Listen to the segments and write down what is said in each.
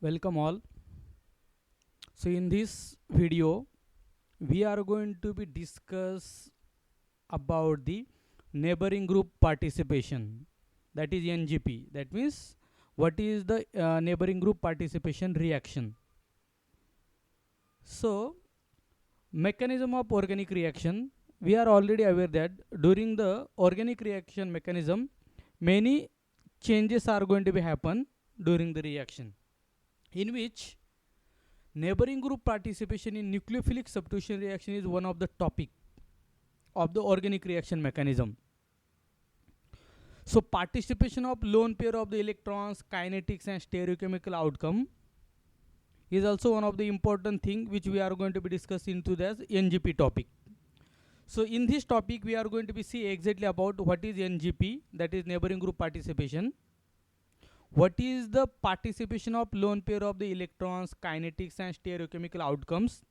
Welcome all. So in this video we are going to be discuss about the neighboring group participation, that is NGP. That means what is the neighboring group participation reaction. So mechanism of organic reaction, we are already aware that during the organic reaction mechanism many changes are going to be happen during the reaction, in which neighboring group participation in nucleophilic substitution reaction is one of the topic of the organic reaction mechanism. So participation of lone pair of the electrons, kinetics and stereochemical outcome is also one of the important thing which we are going to be discussing into this NGP topic. So in this topic we are going to be see exactly about what is NGP, that is neighboring group participation. What is the participation of lone pair of the electrons, kinetics and stereochemical outcomes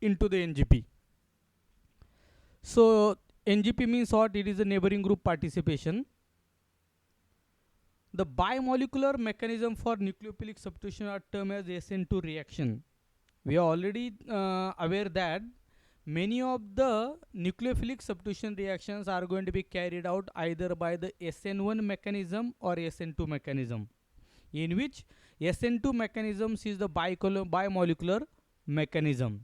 into the NGP. So NGP means what? It is a neighboring group participation. The bimolecular mechanism for nucleophilic substitution are termed as SN2 reaction. We are already aware that many of the nucleophilic substitution reactions are going to be carried out either by the SN1 mechanism or SN2 mechanism, in which SN2 mechanisms is the bimolecular mechanism.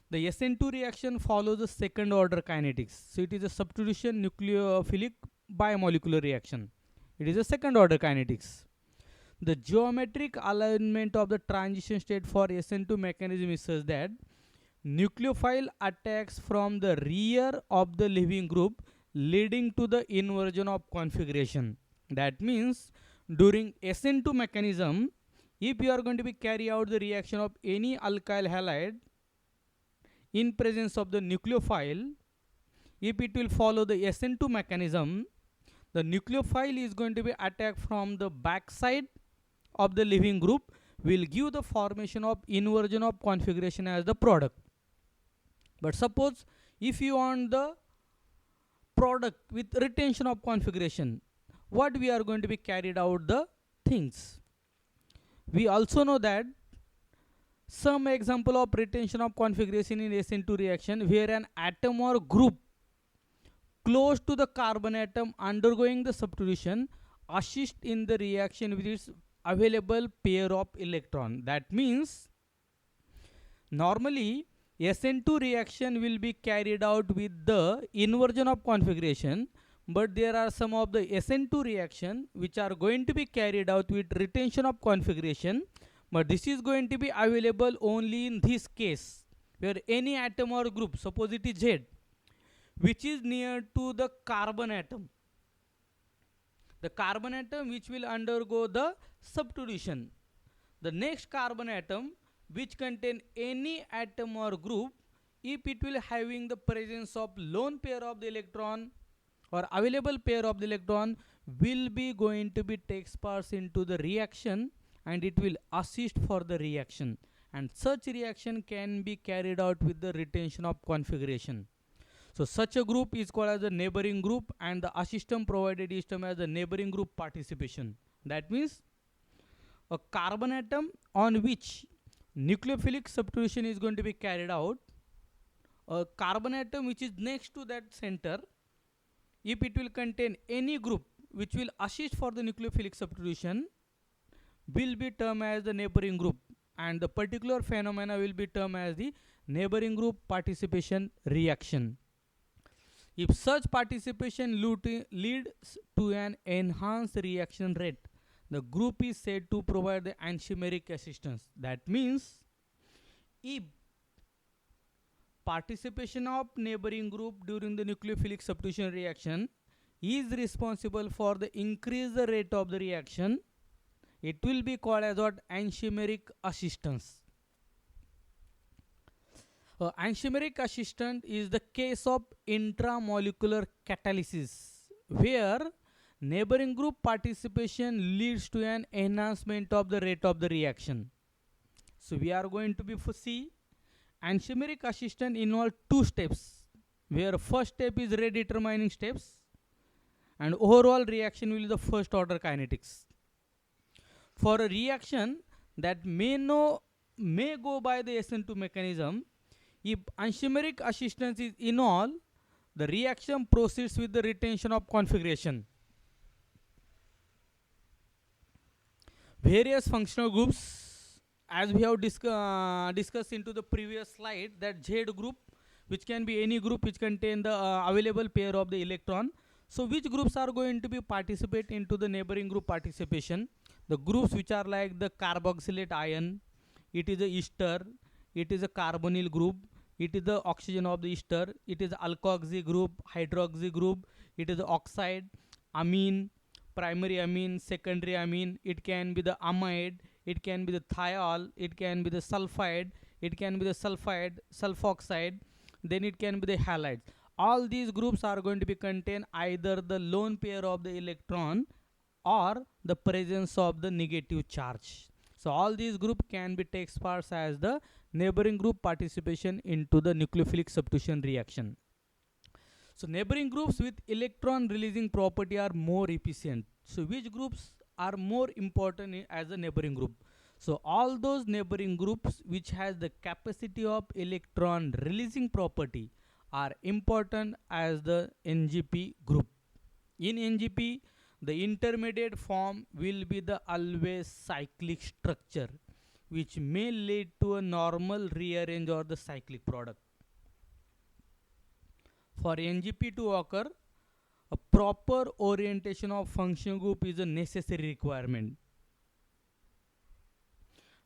The SN2 reaction follows the second order kinetics. So it is a substitution nucleophilic bimolecular reaction. It is a second order kinetics. The geometric alignment of the transition state for SN2 mechanism is such that nucleophile attacks from the rear of the leaving group, leading to the inversion of configuration. That means during SN2 mechanism, if you are going to be carry out the reaction of any alkyl halide in presence of the nucleophile, if it will follow the SN2 mechanism, the nucleophile is going to be attacked from the back side of the leaving group, will give the formation of inversion of configuration as the product. But suppose if you want the product with retention of configuration, what we are going to be carried out the things. We also know that some example of retention of configuration in SN2 reaction where an atom or group close to the carbon atom undergoing the substitution assist in the reaction with its available pair of electron. That means normally SN2 reaction will be carried out with the inversion of configuration, but there are some of the SN2 reaction which are going to be carried out with retention of configuration, but this is going to be available only in this case where any atom or group, suppose it is Z, which is near to the carbon atom, the carbon atom which will undergo the substitution, the next carbon atom which contain any atom or group, if it will having the presence of lone pair of the electron or available pair of the electron, will be going to be takes part into the reaction and it will assist for the reaction, and such reaction can be carried out with the retention of configuration. So such a group is called as a neighboring group, and the assistant provided is termed as the neighboring group participation. That means a carbon atom on which nucleophilic substitution is going to be carried out, a carbon atom which is next to that center, if it will contain any group which will assist for the nucleophilic substitution, will be termed as the neighboring group, and the particular phenomena will be termed as the neighboring group participation reaction. If such participation leads to an enhanced reaction rate, the group is said to provide the enantiomeric assistance. That means if participation of neighboring group during the nucleophilic substitution reaction is responsible for the increased rate of the reaction, it will be called as what? Enantiomeric assistance. Enantiomeric assistance is the case of intramolecular catalysis where neighboring group participation leads to an enhancement of the rate of the reaction. So we are going to be see enantiomeric assistance involve two steps, where first step is rate determining steps and overall reaction will be the first order kinetics. For a reaction, that may go by the SN2 mechanism. If enantiomeric assistance is enol, the reaction proceeds with the retention of configuration. Various functional groups, as we have discussed into the previous slide, that Z group, which can be any group which contain the available pair of the electron. So which groups are going to be participate into the neighboring group participation? The groups which are like the carboxylate ion, it is a ester, it is a carbonyl group, it is the oxygen of the ester, it is alkoxy group, hydroxy group, it is the oxide, amine, primary amine, secondary amine, it can be the amide, it can be the thiol, it can be the sulfide, it can be the sulfide, sulfoxide, then it can be the halides. All these groups are going to be contain either the lone pair of the electron or the presence of the negative charge. So all these group can be takes part as the neighboring group participation into the nucleophilic substitution reaction. So neighboring groups with electron releasing property are more efficient. So which groups are more important as a neighboring group? So all those neighboring groups which has the capacity of electron releasing property are important as the NGP group. In NGP, the intermediate form will be the always cyclic structure, which may lead to a normal rearrange or the cyclic product. For NGP to occur, a proper orientation of function group is a necessary requirement.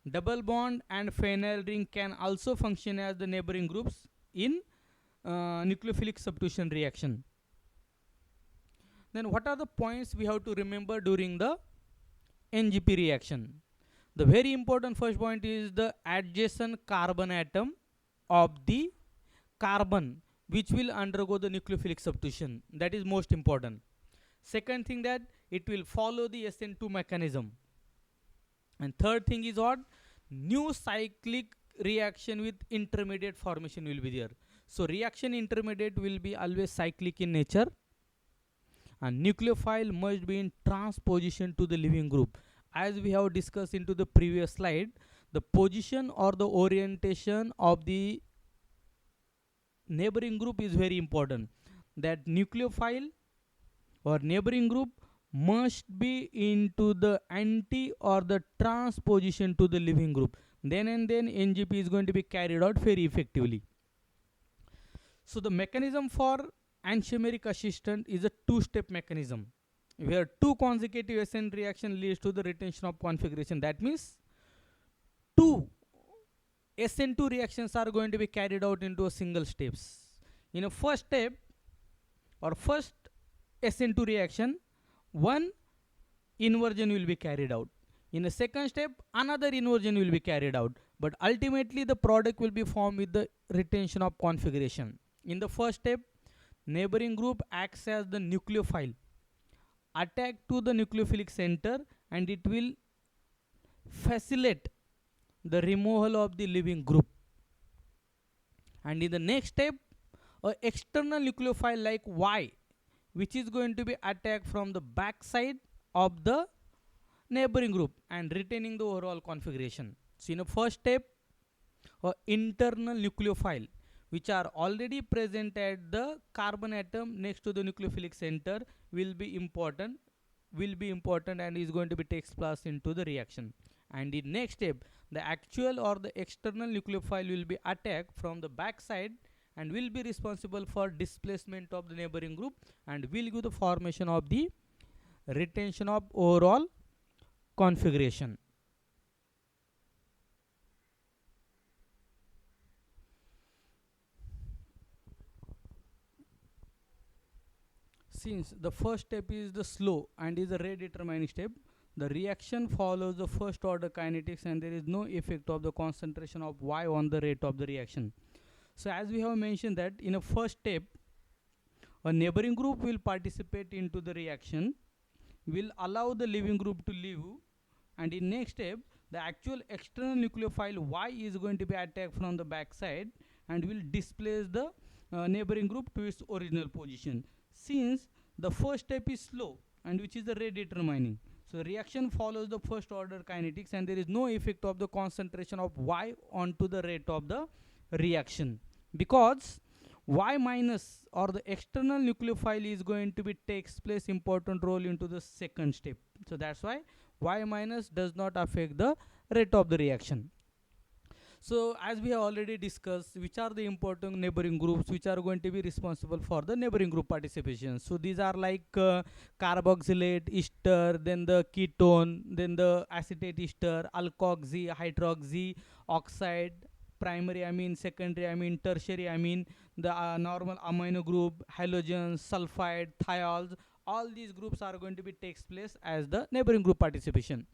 Double bond and phenyl ring can also function as the neighboring groups in nucleophilic substitution reaction. Then what are the points we have to remember during the NGP reaction? The very important first point is the adjacent carbon atom of the carbon which will undergo the nucleophilic substitution. That is most important. Second thing, that it will follow the SN2 mechanism. And third thing is what? New cyclic reaction with intermediate formation will be there. So reaction intermediate will be always cyclic in nature, and nucleophile must be in transposition to the leaving group. As we have discussed into the previous slide, the position or the orientation of the neighboring group is very important. That nucleophile or neighboring group must be into the anti or the transposition to the leaving group. Then and then NGP is going to be carried out very effectively. So the mechanism for enantiomeric assistance is a two-step mechanism, where two consecutive SN reaction leads to the retention of configuration. That means two SN2 reactions are going to be carried out into a single steps. In a first step or first SN2 reaction, one inversion will be carried out. In a second step, another inversion will be carried out. But ultimately, the product will be formed with the retention of configuration. In the first step, neighboring group acts as the nucleophile, attack to the nucleophilic center, and it will facilitate the removal of the leaving group. And in the next step, a external nucleophile like Y, which is going to be attacked from the back side of the neighboring group and retaining the overall configuration. So in the first step, a internal nucleophile which are already present at the carbon atom next to the nucleophilic center will be important and is going to be takes place into the reaction. And in next step, the actual or the external nucleophile will be attacked from the back side and will be responsible for displacement of the neighboring group and will give the formation of the retention of overall configuration. Since the first step is the slow and is a rate determining step, the reaction follows the first order kinetics and there is no effect of the concentration of Y on the rate of the reaction. So as we have mentioned that in a first step, a neighboring group will participate into the reaction, will allow the leaving group to leave, and in next step, the actual external nucleophile Y is going to be attacked from the back side and will displace the neighboring group to its original position. Since the first step is slow and which is the rate determining, So reaction follows the first order kinetics, and there is no effect of the concentration of Y onto the rate of the reaction, because Y minus or the external nucleophile is going to be takes place important role into the second step. So that's why Y minus does not affect the rate of the reaction. So as we have already discussed, which are the important neighboring groups which are going to be responsible for the neighboring group participation. So these are like carboxylate ester, then the ketone, then the acetate ester, alkoxy, hydroxy, oxide, primary amine, secondary amine, tertiary amine, the normal amino group, halogens, sulfide, thiols. All these groups are going to be takes place as the neighboring group participation.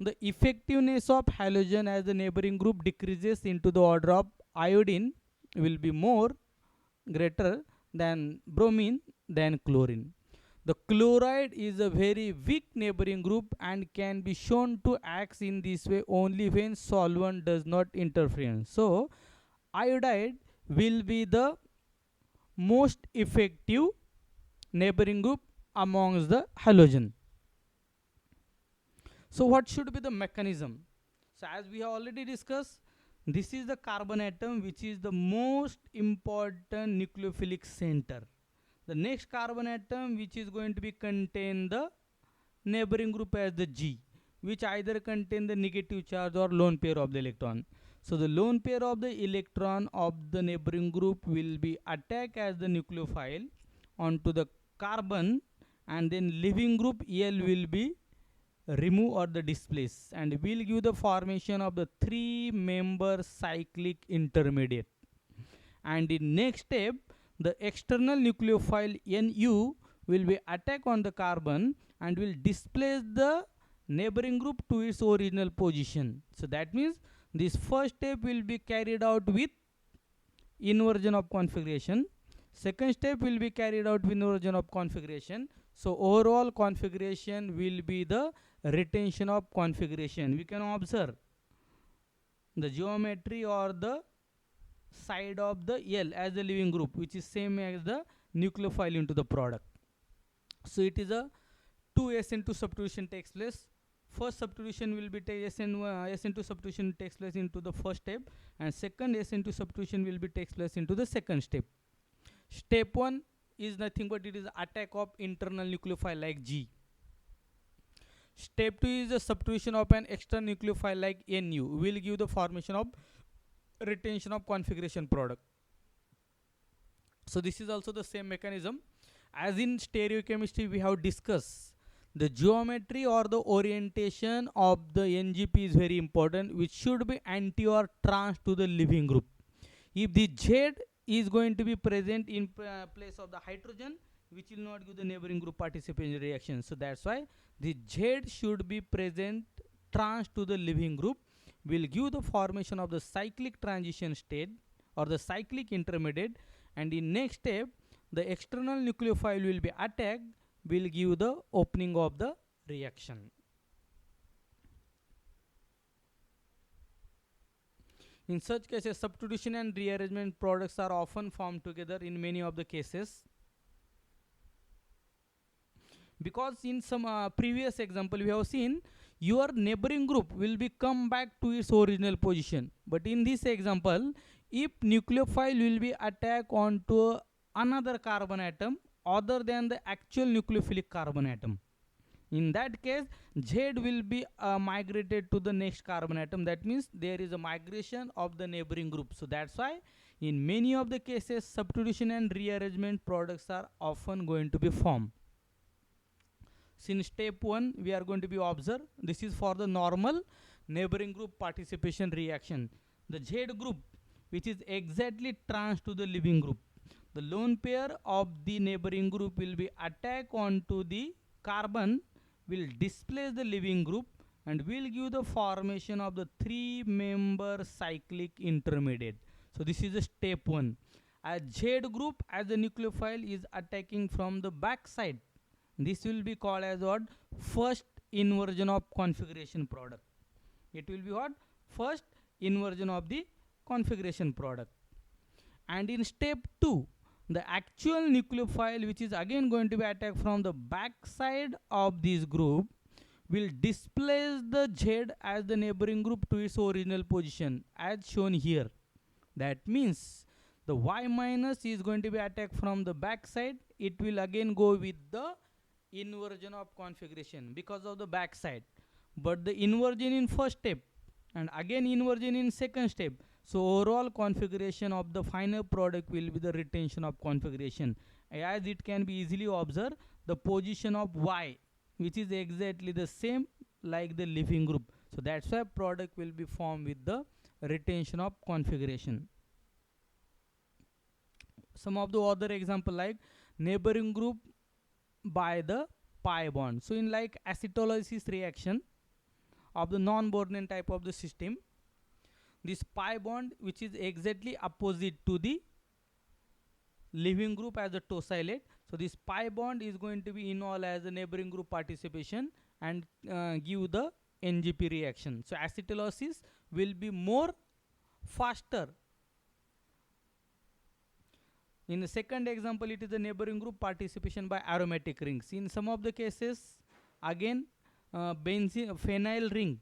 The effectiveness of halogen as the neighboring group decreases into the order of iodine will be more greater than bromine than chlorine. The chloride is a very weak neighboring group and can be shown to act in this way only when solvent does not interfere. So iodide will be the most effective neighboring group amongst the halogen. So what should be the mechanism? So as we have already discussed, this is the carbon atom which is the most important nucleophilic center. The next carbon atom which is going to be contain the neighboring group as the G, which either contain the negative charge or lone pair of the electron. So the lone pair of the electron of the neighboring group will be attack as the nucleophile onto the carbon, and then leaving group L will be remove or the displace, and will give the formation of the three member cyclic intermediate. And in next step, the external nucleophile Nu will be attack on the carbon and will displace the neighboring group to its original position. So that means this first step will be carried out with inversion of configuration. Second step will be carried out with inversion of configuration. So overall configuration will be the retention of configuration. We can observe the geometry or the side of the L as the leaving group, which is same as the nucleophile into the product. So it is a 2SN2 substitution takes place. First substitution will be SN2 substitution takes place into the first step, and second SN2 substitution will be takes place into the second step. Step 1 is nothing but it is attack of internal nucleophile like G. Step 2 is the substitution of an external nucleophile like Nu, will give the formation of retention of configuration product. So this is also the same mechanism as in stereochemistry. We have discussed the geometry or the orientation of the NGP is very important, which should be anti or trans to the leaving group. If the Z is going to be present in place of the hydrogen, which will not give the neighboring group participation reaction. So that's why the Z should be present trans to the leaving group, will give the formation of the cyclic transition state or the cyclic intermediate, and in next step the external nucleophile will be attacked, will give the opening of the reaction. In such cases, substitution and rearrangement products are often formed together in many of the cases, because in some previous example we have seen your neighboring group will be come back to its original position, but in this example if nucleophile will be attacked onto another carbon atom other than the actual nucleophilic carbon atom, in that case Z will be migrated to the next carbon atom. That means there is a migration of the neighboring group. So that's why in many of the cases substitution and rearrangement products are often going to be formed. Since step 1 we are going to be observe, this is for the normal neighboring group participation reaction. The Z group which is exactly trans to the leaving group, the lone pair of the neighboring group will be attack onto the carbon, will displace the leaving group, and will give the formation of the three member cyclic intermediate. So this is the step 1. As Z group as the nucleophile is attacking from the back side, this will be called as what? First inversion of configuration product. It will be what? First inversion of the configuration product. And in step 2, the actual nucleophile which is again going to be attacked from the back side of this group will displace the Z as the neighboring group to its original position as shown here. That means the Y minus is going to be attacked from the back side. It will again go with the inversion of configuration because of the back side, but the inversion in first step and again inversion in second step. So overall configuration of the final product will be the retention of configuration, as it can be easily observed the position of Y, which is exactly the same like the leaving group. So that's why product will be formed with the retention of configuration. Some of the other example like neighboring group by the pi bond. So in like acetylolysis reaction of the non-Bourdain type of the system, this pi bond which is exactly opposite to the leaving group as a tosylate. So this pi bond is going to be involved as a neighboring group participation and give the NGP reaction. So acetylolysis will be more faster. In the second example, it is the neighboring group participation by aromatic rings. In some of the cases, again, phenyl ring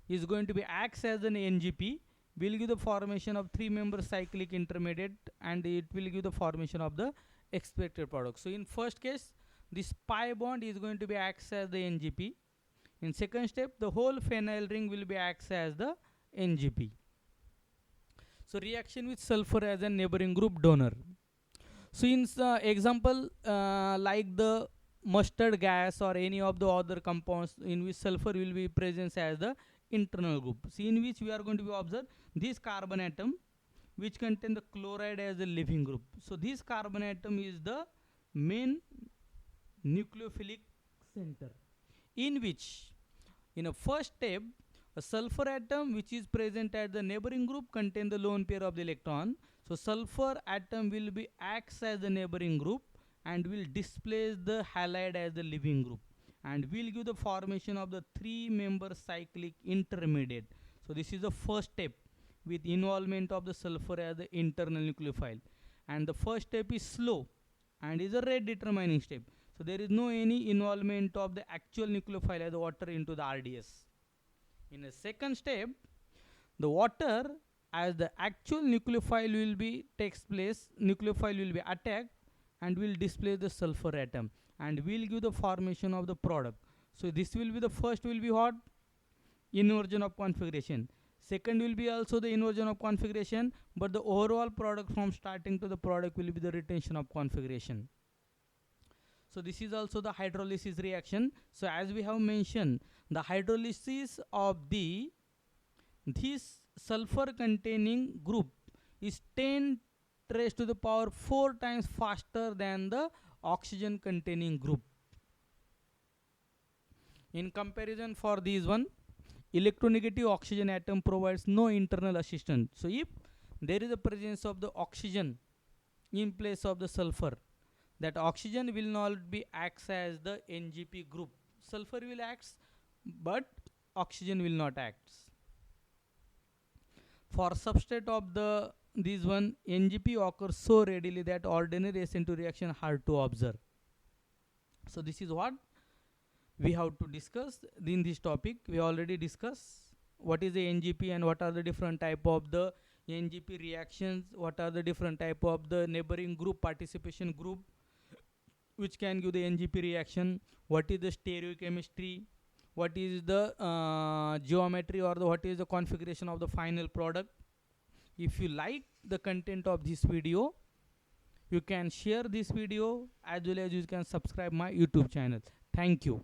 is going to be acts as an NGP, will give the formation of 3-member cyclic intermediate, and it will give the formation of the expected product. So in first case, this pi bond is going to be acts as the NGP. In second step, the whole phenyl ring will be acts as the NGP. So reaction with sulfur as a neighboring group donor. So in example like the mustard gas or any of the other compounds in which sulfur will be present as the internal group. See, in which we are going to be observe this carbon atom which contain the chloride as a leaving group. So this carbon atom is the main nucleophilic center, in which in a first step a sulfur atom which is present at the neighboring group contain the lone pair of the electron. So sulfur atom will be acts as the neighboring group and will displace the halide as the leaving group and will give the formation of the 3-member cyclic intermediate. So this is the first step with involvement of the sulfur as the internal nucleophile, and the first step is slow and is a rate determining step. So there is no any involvement of the actual nucleophile as the water into the RDS. In a second step, the water as the actual nucleophile will be takes place, nucleophile will be attacked and will displace the sulfur atom and will give the formation of the product. So this will be the first will be what? Inversion of configuration. Second will be also the inversion of configuration, but the overall product from starting to the product will be the retention of configuration. So this is also the hydrolysis reaction. So as we have mentioned, the hydrolysis of this sulfur containing group is 10 raised to the power 4 times faster than the oxygen containing group. In comparison for this one, electronegative oxygen atom provides no internal assistance. So if there is a presence of the oxygen in place of the sulfur, that oxygen will not be acts as the NGP group. Sulfur will acts, but oxygen will not act. For substrate of the this one, NGP occurs so readily that ordinary SN2 reaction hard to observe. So this is what we have to discuss in this topic. We already discussed what is the NGP and what are the different type of the NGP reactions, what are the different type of the neighboring group participation group which can give the NGP reaction, what is the stereochemistry, what is the geometry or what is the configuration of the final product. If you like the content of this video, you can share this video as well as you can subscribe my YouTube channel. Thank you.